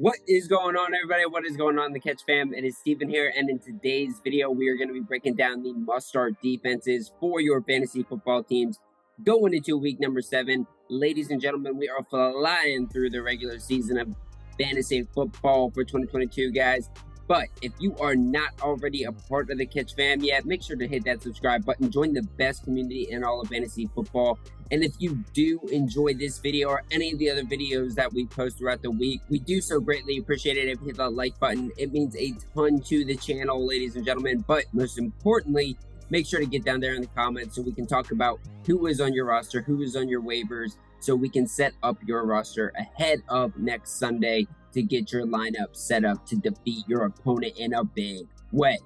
What is going on, everybody? What is going on, the Catch fam? It is Steven here, and in today's video, we are going to be breaking down the must-start defenses for your fantasy football teams going into week number 7. Ladies and gentlemen, we are flying through the regular season of fantasy football for 2022, guys. But if you are not already a part of the Catch fam yet, make sure to hit that subscribe button. Join the best community in all of fantasy football. And if you do enjoy this video or any of the other videos that we post throughout the week, we do so greatly appreciate it if you hit that like button. It means a ton to the channel, ladies and gentlemen. But most importantly, make sure to get down there in the comments so we can talk about who is on your roster, who is on your waivers, so we can set up your roster ahead of next Sunday to get your lineup set up to defeat your opponent in a big way.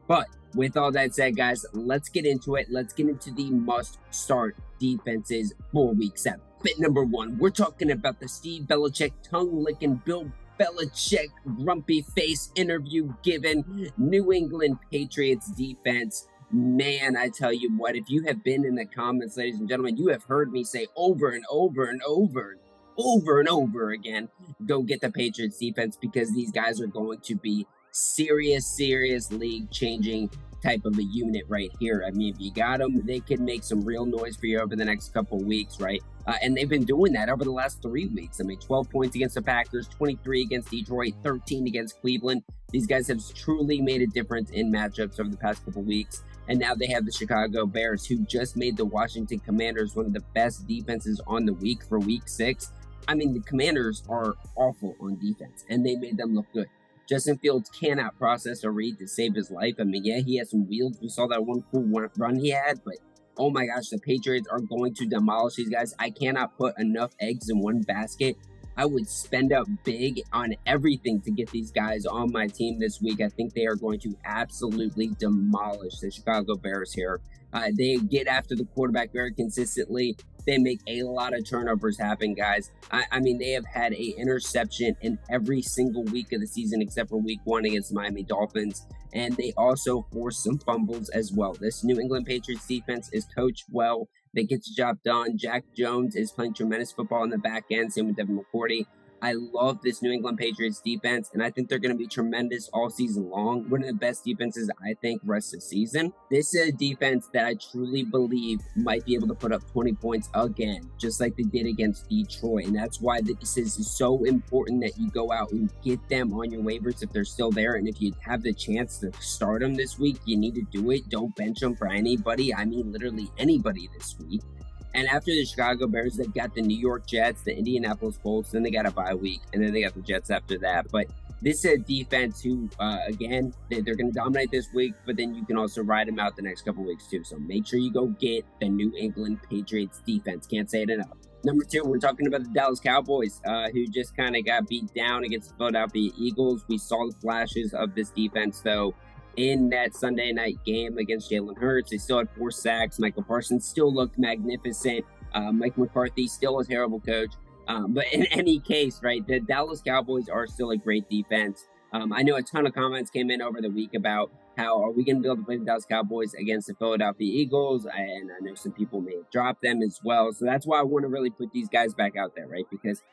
But with all that said, guys, let's get into it. Let's get into the must-start defenses for week 7. Bit number 1, we're talking about the Steve Belichick tongue-licking Bill Belichick grumpy face interview given New England Patriots defense. Man, I tell you what, if you have been in the comments, ladies and gentlemen, you have heard me say over and over and over again, go get the Patriots defense, because these guys are going to be serious league-changing type of a unit right here. I mean, if you got them, they can make some real noise for you over the next couple weeks, right? And they've been doing that over the last 3 weeks. I mean, 12 points against the Packers, 23 against Detroit, 13 against Cleveland. These guys have truly made a difference in matchups over the past couple weeks. And now they have the Chicago Bears, who just made the Washington Commanders one of the best defenses on the week for week 6. I mean, the Commanders are awful on defense, and they made them look good. Justin Fields cannot process a read to save his life. I mean, yeah, he has some wheels. We saw that one cool run he had, but oh my gosh, the Patriots are going to demolish these guys. I cannot put enough eggs in one basket. I would spend up big on everything to get these guys on my team this week. I think they are going to absolutely demolish the Chicago Bears here. They get after the quarterback very consistently. They make a lot of turnovers happen, guys. I mean, they have had an interception in every single week of the season except for week 1 against the Miami Dolphins. And they also force some fumbles as well. This New England Patriots defense is coached well. They get the job done. Jack Jones is playing tremendous football in the back end. Same with Devin McCourty. I love this New England Patriots defense, and I think they're going to be tremendous all season long. One of the best defenses, I think, rest of the season. This is a defense that I truly believe might be able to put up 20 points again, just like they did against Detroit. And that's why this is so important that you go out and get them on your waivers if they're still there. And if you have the chance to start them this week, you need to do it. Don't bench them for anybody. I mean, literally anybody this week. And after the Chicago Bears, they've got the New York Jets, the Indianapolis Colts, then they got a bye week, and then they got the Jets after that. But this is a defense who, again, they're going to dominate this week, but then you can also ride them out the next couple weeks too. So make sure you go get the New England Patriots defense. Can't say it enough. Number 2, we're talking about the Dallas Cowboys, who just kind of got beat down against the Philadelphia Eagles. We saw the flashes of this defense, though, in that Sunday night game against Jalen Hurts. They still had 4 sacks. Michael Parsons still looked magnificent. Mike McCarthy still a terrible coach. But in any case, right, the Dallas Cowboys are still a great defense. I know a ton of comments came in over the week about how are we going to be able to play the Dallas Cowboys against the Philadelphia Eagles, and I know some people may have dropped them as well. So that's why I want to really put these guys back out there, right? Because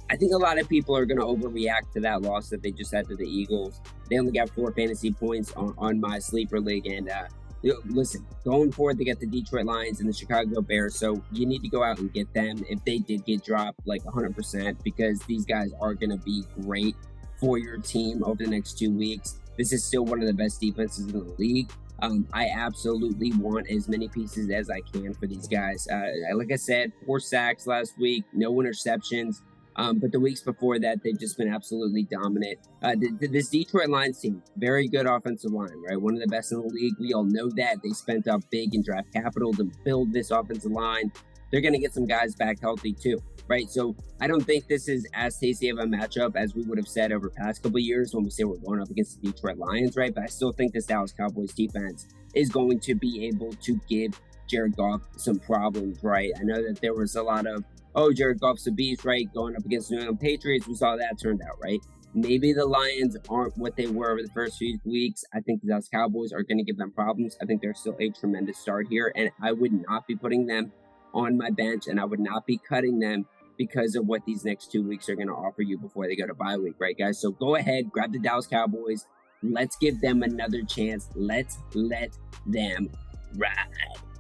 I think a lot of people are going to overreact to that loss that they just had to the Eagles. They only got 4 fantasy points on my sleeper league. And listen, going forward, they got the Detroit Lions and the Chicago Bears. So you need to go out and get them if they did get dropped, like 100%, because these guys are going to be great for your team over the next 2 weeks. This is still one of the best defenses in the league. I absolutely want as many pieces as I can for these guys. Like I said, 4 sacks last week, no interceptions. But the weeks before that, they've just been absolutely dominant. This Detroit Lions team, very good offensive line, right? One of the best in the league. We all know that. They spent up big in draft capital to build this offensive line. They're going to get some guys back healthy too, right? So I don't think this is as tasty of a matchup as we would have said over past couple of years when we say we're going up against the Detroit Lions, right? But I still think this Dallas Cowboys defense is going to be able to give Jared Goff some problems, right? I know that there was a lot of, oh, Jared Goff's a beast, right? Going up against New England Patriots, we saw that turned out, right? Maybe the Lions aren't what they were over the first few weeks. I think the Dallas Cowboys are going to give them problems. I think they're still a tremendous start here, and I would not be putting them on my bench, and I would not be cutting them because of what these next 2 weeks are going to offer you before they go to bye week, right, guys? So go ahead, grab the Dallas Cowboys. Let's give them another chance. Let's let them ride.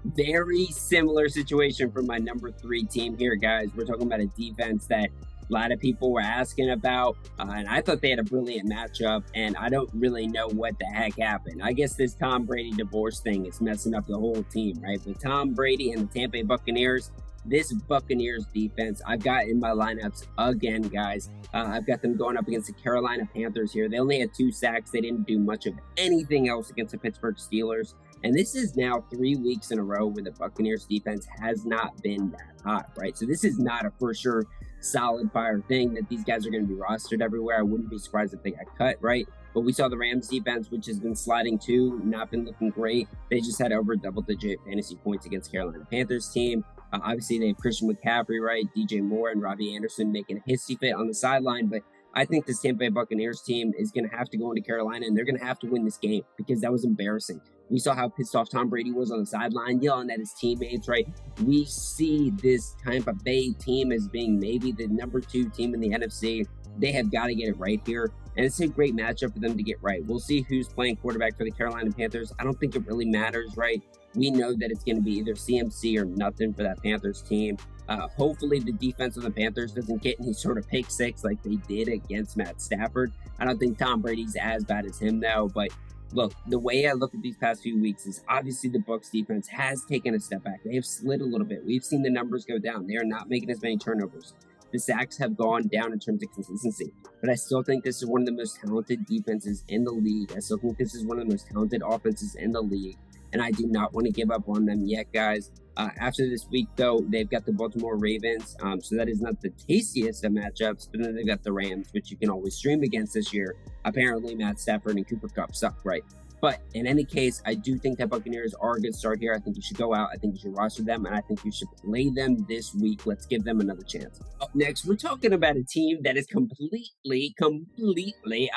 Very similar situation for my number 3 team here, guys. We're talking about a defense that a lot of people were asking about, and I thought they had a brilliant matchup, and I don't really know what the heck happened. I guess this Tom Brady divorce thing is messing up the whole team, right? But Tom Brady and the Tampa Bay Buccaneers, this Buccaneers defense, I've got in my lineups again, guys. I've got them going up against the Carolina Panthers here. They only had 2 sacks. They didn't do much of anything else against the Pittsburgh Steelers. And this is now 3 weeks in a row where the Buccaneers defense has not been that hot, right? So this is not a for sure solid fire thing that these guys are going to be rostered everywhere. I wouldn't be surprised if they got cut, right? But we saw the Rams defense, which has been sliding too, not been looking great. They just had over double-digit fantasy points against Carolina Panthers team. Obviously, they have Christian McCaffrey, right? DJ Moore and Robbie Anderson making a hissy fit on the sideline. But I think this Tampa Bay Buccaneers team is going to have to go into Carolina, and they're going to have to win this game because that was embarrassing. We saw how pissed off Tom Brady was on the sideline, yelling at his teammates, right? We see this Tampa Bay team as being maybe the number 2 team in the NFC. They have got to get it right here. And it's a great matchup for them to get right. We'll see who's playing quarterback for the Carolina Panthers. I don't think it really matters, right? We know that it's going to be either CMC or nothing for that Panthers team. Hopefully the defense of the Panthers doesn't get any sort of pick six like they did against Matt Stafford. I don't think Tom Brady's as bad as him, though. But look, the way I look at these past few weeks is obviously the Bucs defense has taken a step back. They have slid a little bit. We've seen the numbers go down. They are not making as many turnovers. The sacks have gone down in terms of consistency, but I still think this is one of the most talented defenses in the league. I still think this is one of the most talented offenses in the league, and I do not want to give up on them yet, guys. After this week, though, they've got the Baltimore Ravens, so that is not the tastiest of matchups, but then they've got the Rams, which you can always stream against this year. Apparently, Matt Stafford and Cooper Kupp suck, right? But in any case, I do think that Buccaneers are a good start here. I think you should go out. I think you should roster them, and I think you should play them this week. Let's give them another chance. Up next, we're talking about a team that is completely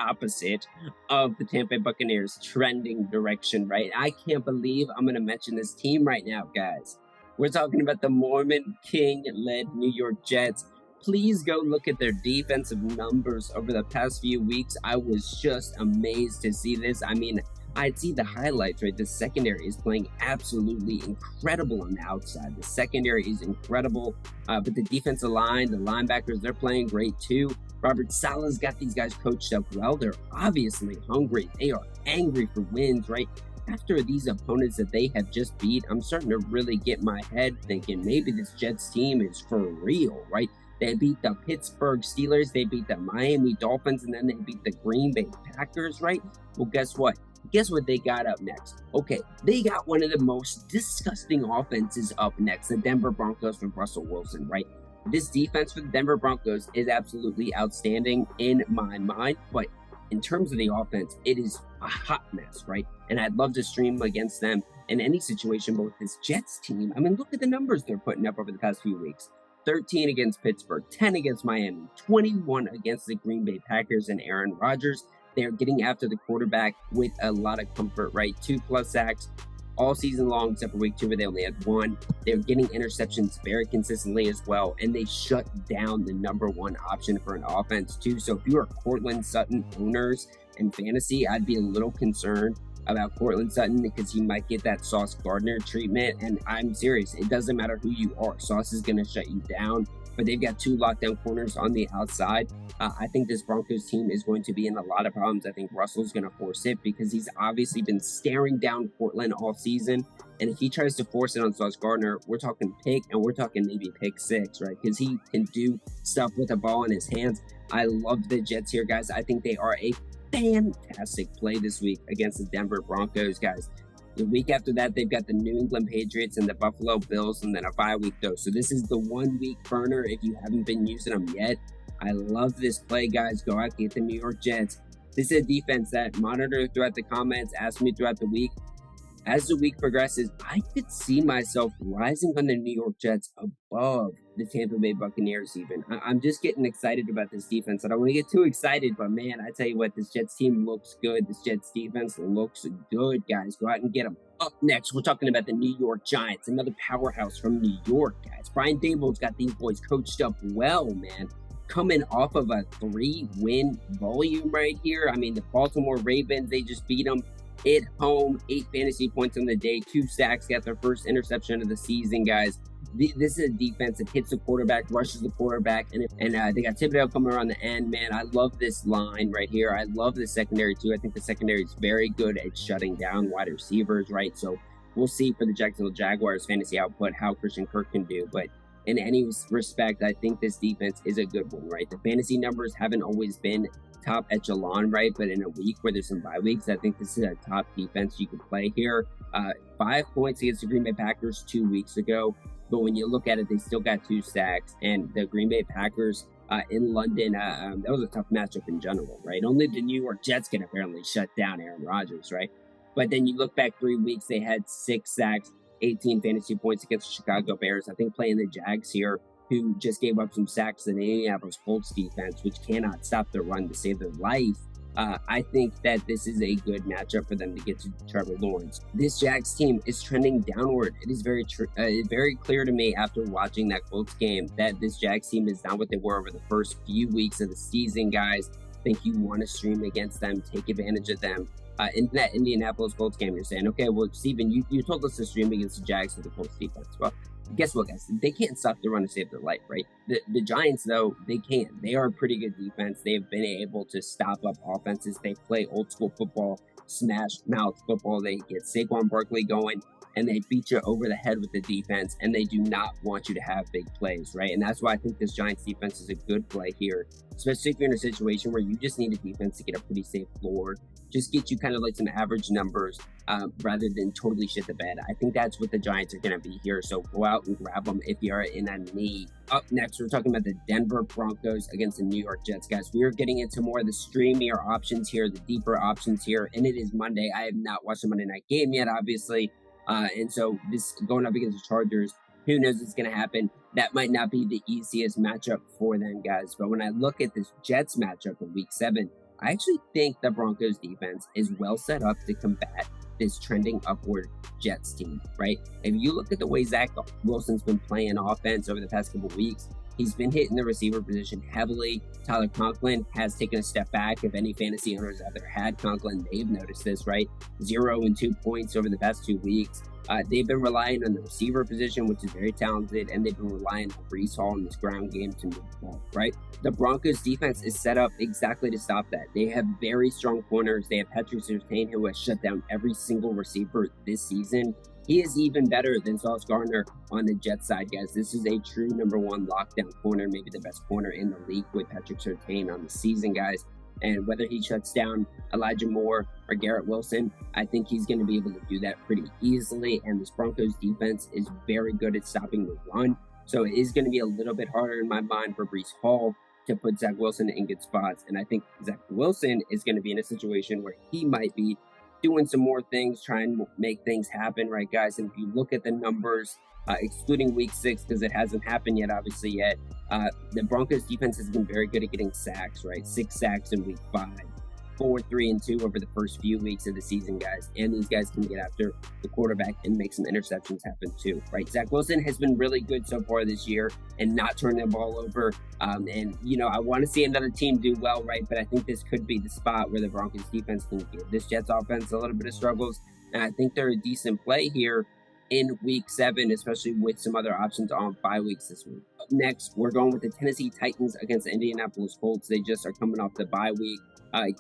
opposite of the Tampa Bay Buccaneers trending direction, right? I can't believe I'm going to mention this team right now, guys. We're talking about the Mormon King-led New York Jets. Please go look at their defensive numbers over the past few weeks. I was just amazed to see this. I mean, I'd see the highlights, right? The secondary is playing absolutely incredible on the outside. The secondary is incredible, but the defensive line, the linebackers, they're playing great too. Robert Saleh's got these guys coached up well. They're obviously hungry. They are angry for wins, right? After these opponents that they have just beat, I'm starting to really get my head thinking maybe this Jets team is for real, right? They beat the Pittsburgh Steelers, they beat the Miami Dolphins, and then they beat the Green Bay Packers, right? Well, guess what? Guess what they got up next? Okay, they got one of the most disgusting offenses up next, the Denver Broncos with Russell Wilson, right? This defense for the Denver Broncos is absolutely outstanding in my mind, but in terms of the offense, it is a hot mess, right? And I'd love to stream against them in any situation, but with this Jets team, I mean, look at the numbers they're putting up over the past few weeks. 13 against Pittsburgh, 10 against Miami, 21 against the Green Bay Packers and Aaron Rodgers. They're getting after the quarterback with a lot of comfort, right? 2+ sacks all season long, except for week 2 where they only had 1. They're getting interceptions very consistently as well, and they shut down the number 1 option for an offense too. So if you are Courtland Sutton owners in fantasy, I'd be a little concerned about Courtland Sutton because he might get that Sauce Gardner treatment. And I'm serious, it doesn't matter who you are. Sauce is going to shut you down, but they've got 2 lockdown corners on the outside. I think this Broncos team is going to be in a lot of problems. I think Russell's going to force it because he's obviously been staring down Courtland all season. And if he tries to force it on Sauce Gardner, we're talking pick, and we're talking maybe pick 6, right? Because he can do stuff with the ball in his hands. I love the Jets here, guys. I think they are a fantastic play this week against the Denver Broncos, guys. The week after that, they've got the New England Patriots and the Buffalo Bills, and then a bye week, though. So this is the 1-week burner if you haven't been using them yet. I love this play, guys. Go out, get the New York Jets. This is a defense that monitor throughout the comments, asked me throughout the week. As the week progresses, I could see myself rising on the New York Jets above the Tampa Bay Buccaneers even. I'm just getting excited about this defense. I don't want to get too excited, but man, I tell you what, this Jets team looks good. This Jets defense looks good, guys. Go out and get them. Up next, we're talking about the New York Giants, another powerhouse from New York, guys. Brian Daboll's got these boys coached up well, man. Coming off of a 3-win volume right here. I mean, the Baltimore Ravens, they just beat them at home, 8 fantasy points on the day, 2 sacks, got their first interception of the season, guys. This is a defense that hits the quarterback, rushes the quarterback, and they got Thibodeau coming around the end. Man, I love this line right here. I love the secondary too. I think the secondary is very good at shutting down wide receivers, right? So we'll see for the Jacksonville Jaguars fantasy output how Christian Kirk can do. But in any respect, I think this defense is a good one, right? The fantasy numbers haven't always been top echelon, right? But in a week where there's some bye weeks, I think this is a top defense you can play here. 5 points against the Green Bay Packers 2 weeks ago. But when you look at it, they still got 2 sacks. And the Green Bay Packers in London, that was a tough matchup in general, right? Only the New York Jets can apparently shut down Aaron Rodgers, right? But then you look back 3 weeks, they had 6 sacks, 18 fantasy points against the Chicago Bears. I think playing the Jags here, who just gave up some sacks to the Indianapolis Colts defense, which cannot stop the run to save their life. I think that this is a good matchup for them to get to Trevor Lawrence. This Jags team is trending downward. It is very clear to me after watching that Colts game that this Jags team is not what they were over the first few weeks of the season, guys. I think you want to stream against them, take advantage of them. In that Indianapolis Colts game, you're saying, okay, well, Steven, you told us to stream against the Jags for the Colts defense. Well, guess what, guys? They can't stop the run to save their life, right? The Giants, though, they can. They are a pretty good defense. They've been able to stop up offenses. They play old school football, smash mouth football. They get Saquon Barkley going, and they beat you over the head with the defense, and they do not want you to have big plays, right? And that's why I think this Giants defense is a good play here, especially if you're in a situation where you just need a defense to get a pretty safe floor, just get you kind of like some average numbers rather than totally shit the bed. I think that's what the Giants are going to be here, so go out and grab them if you're in a need. Up next, we're talking about the Denver Broncos against the New York Jets, guys. We are getting into more of the streamier options here, the deeper options here, and it is Monday. I have not watched the Monday night game yet, obviously. And so this going up against the Chargers, who knows what's going to happen? That might not be the easiest matchup for them, guys. But when I look at this Jets matchup in Week 7, I actually think the Broncos defense is well set up to combat this trending upward Jets team, right? If you look at the way Zach Wilson's been playing offense over the past couple of weeks, he's been hitting the receiver position heavily. Tyler Conklin has taken a step back. If any fantasy owners out there had Conklin, they've noticed this, right? 0 and 2 points over the past 2 weeks. They've been relying on the receiver position, which is very talented, and they've been relying on Breece Hall in this ground game to move the ball, right? The Broncos defense is set up exactly to stop that. They have very strong corners. They have Patrick Surtain, who has shut down every single receiver this season. He is even better than Sauce Gardner on the Jets side, guys. This is a true number 1 lockdown corner, maybe the best corner in the league with Patrick Surtain on the season, guys. And whether he shuts down Elijah Moore or Garrett Wilson, I think he's going to be able to do that pretty easily. And this Broncos defense is very good at stopping the run. So it is going to be a little bit harder in my mind for Breece Hall to put Zach Wilson in good spots. And I think Zach Wilson is going to be in a situation where he might be doing some more things, trying to make things happen, right, guys? And if you look at the numbers, excluding Week 6, because it hasn't happened yet, obviously, yet, the Broncos defense has been very good at getting sacks, right? 6 sacks in Week 5, 4, 3, and 2 over the first few weeks of the season, guys. And these guys can get after the quarterback and make some interceptions happen too, right? Zach Wilson has been really good so far this year and not turning the ball over. And, you know, I want to see another team do well, right? But I think this could be the spot where the Broncos defense can give this Jets offense a little bit of struggles. And I think they're a decent play here in Week 7, especially with some other options on bye weeks this week. Up next, we're going with the Tennessee Titans against the Indianapolis Colts. They just are coming off the bye week.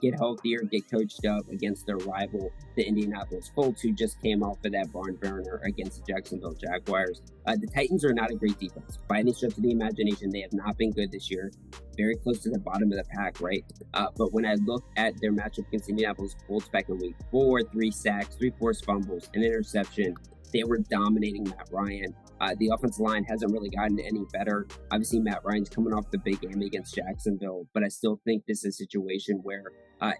Get healthier, get coached up against their rival, the Indianapolis Colts, who just came off of that barn burner against the Jacksonville Jaguars. The Titans are not a great defense. By any stretch of the imagination, they have not been good this year. Very close to the bottom of the pack, right? But when I look at their matchup against the Indianapolis Colts back in Week 4, 3 sacks, 3 forced fumbles, an interception, they were dominating Matt Ryan. The offensive line hasn't really gotten any better. Obviously, Matt Ryan's coming off the big game against Jacksonville, but I still think this is a situation where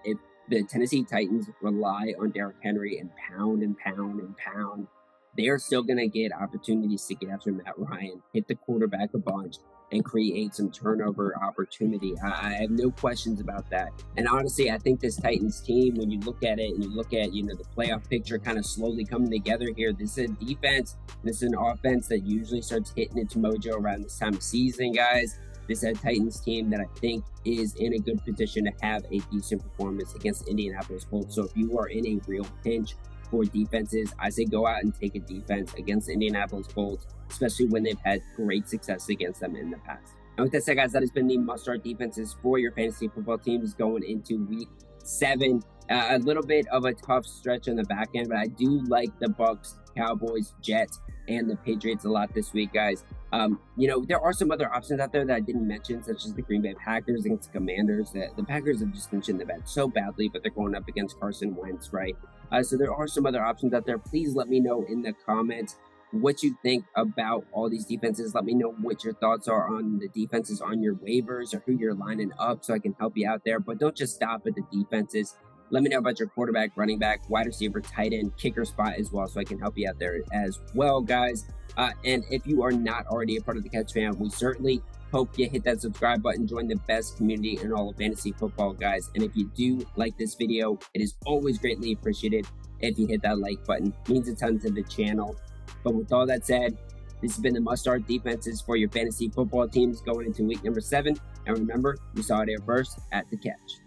if the Tennessee Titans rely on Derrick Henry and pound and pound and pound, they are still going to get opportunities to get after Matt Ryan, hit the quarterback a bunch, and create some turnover opportunity. I have no questions about that. And honestly, I think this Titans team, when you look at it and you look at, the playoff picture kind of slowly coming together here, this is a defense, this is an offense that usually starts hitting its mojo around this time of season, guys. This is a Titans team that I think is in a good position to have a decent performance against Indianapolis Colts. So if you are in a real pinch for defenses, I say go out and take a defense against Indianapolis Colts, especially when they've had great success against them in the past. And with that said, guys, that has been the must-start defenses for your fantasy football teams going into week 7. A little bit of a tough stretch on the back end, but I do like the Bucs, Cowboys, Jets, and the Patriots a lot this week, guys. There are some other options out there that I didn't mention, such as the Green Bay Packers against the Commanders. The Packers have just mentioned the bed so badly, but they're going up against Carson Wentz, right? So there are some other options out there. Please let me know in the comments what you think about all these defenses. Let me know what your thoughts are on the defenses on your waivers or who you're lining up so I can help you out there. But don't just stop at the defenses. Let me know about your quarterback, running back, wide receiver, tight end, kicker spot as well so I can help you out there as well, guys. And if you are not already a part of the Catch Fam, we certainly hope you hit that subscribe button, join the best community in all of fantasy football, guys. And if you do like this video, it is always greatly appreciated if you hit that like button. It means a ton to the channel. But with all that said, this has been the must-start defenses for your fantasy football teams going into week number 7. And remember, we saw it here first at the Catch.